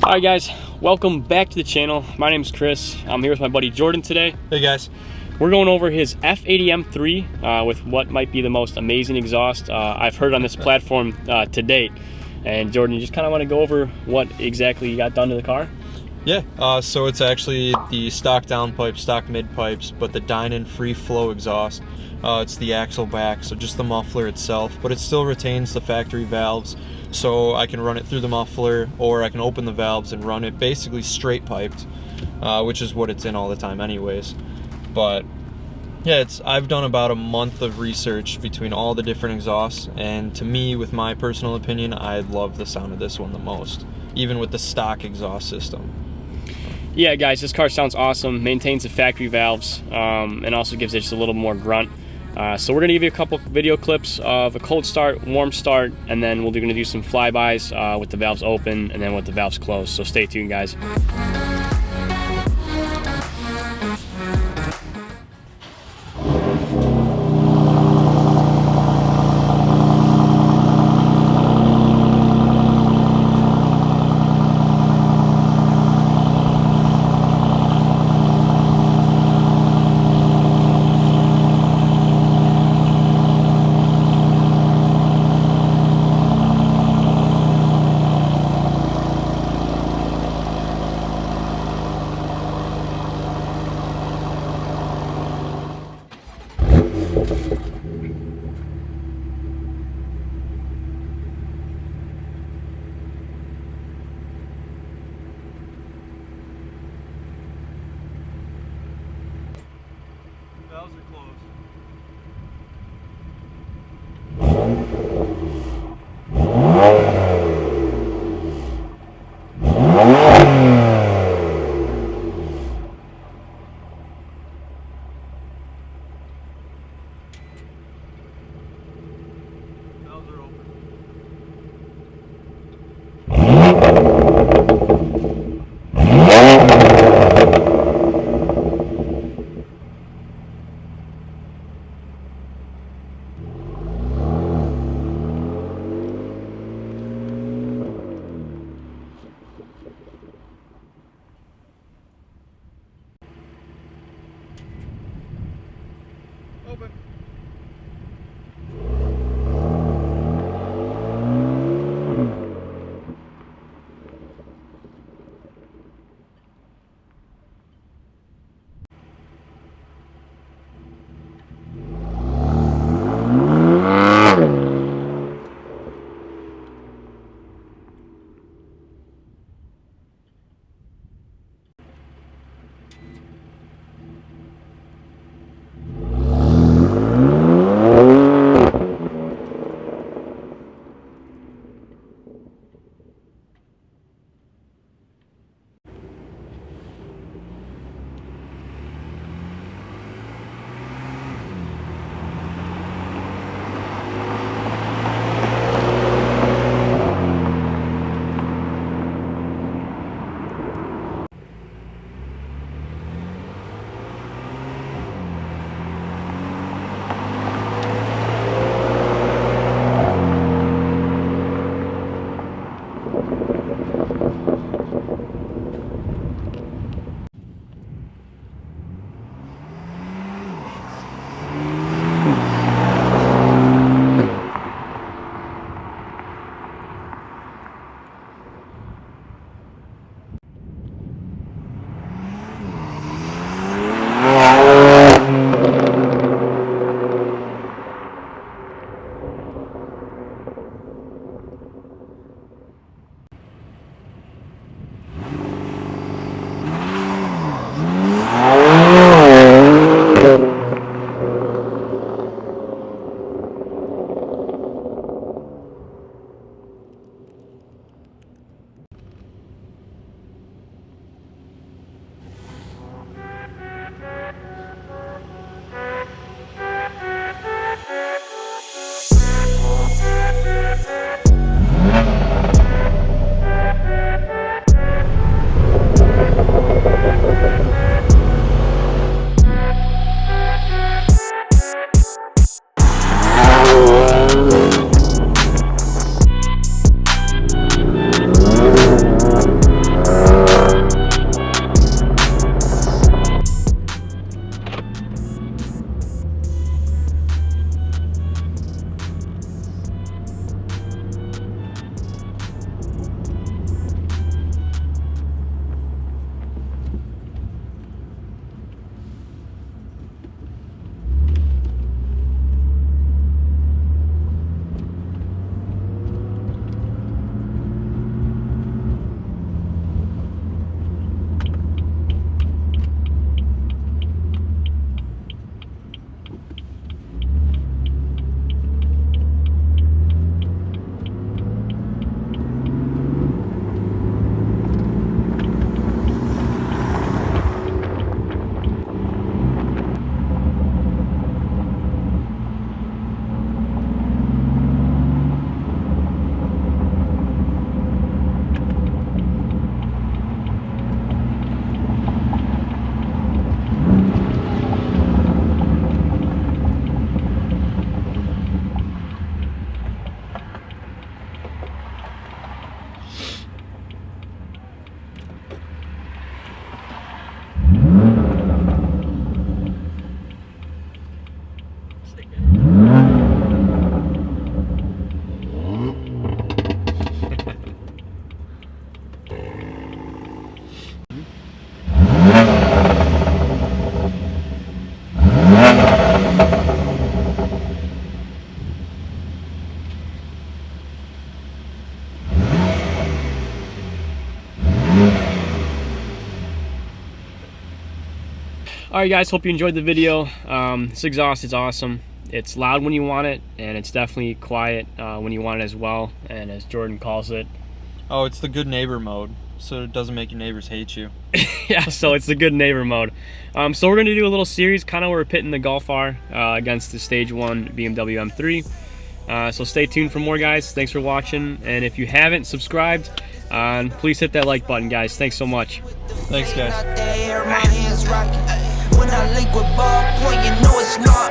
Alright guys, welcome back to the channel. My name is Chris. I'm here with my buddy Jordan today. Hey guys. We're going over his F80 M3 with what might be the most amazing exhaust I've heard on this platform to date. And Jordan, you just kind of want to go over what exactly you got done to the car? Yeah, so it's actually the stock downpipe, stock mid pipes, but the Dinan Free Flow exhaust. It's the axle back, so just the muffler itself, but it still retains the factory valves, so I can run it through the muffler, or I can open the valves and run it basically straight piped, which is what it's in all the time anyways. But yeah, I've done about a month of research between all the different exhausts, and to me, with my personal opinion, I love the sound of this one the most, even with the stock exhaust system. Yeah guys, this car sounds awesome, maintains the factory valves, and also gives it just a little more grunt. So we're going to give you a couple video clips of a cold start, warm start, and then we're going to do some flybys with the valves open and then with the valves closed. So stay tuned guys. Alright guys, hope you enjoyed the video. This exhaust is awesome. It's loud when you want it, and it's definitely quiet when you want it as well, and as Jordan calls it. Oh, it's the good neighbor mode, so it doesn't make your neighbors hate you. Yeah, so it's the good neighbor mode. So we're going to do a little series, kind of where we're pitting the Golf R against the Stage 1 BMW M3. So stay tuned for more, guys. Thanks for watching, and if you haven't subscribed, please hit that like button, guys. Thanks so much. Thanks, guys. When I link with ballpoint, you know it's not.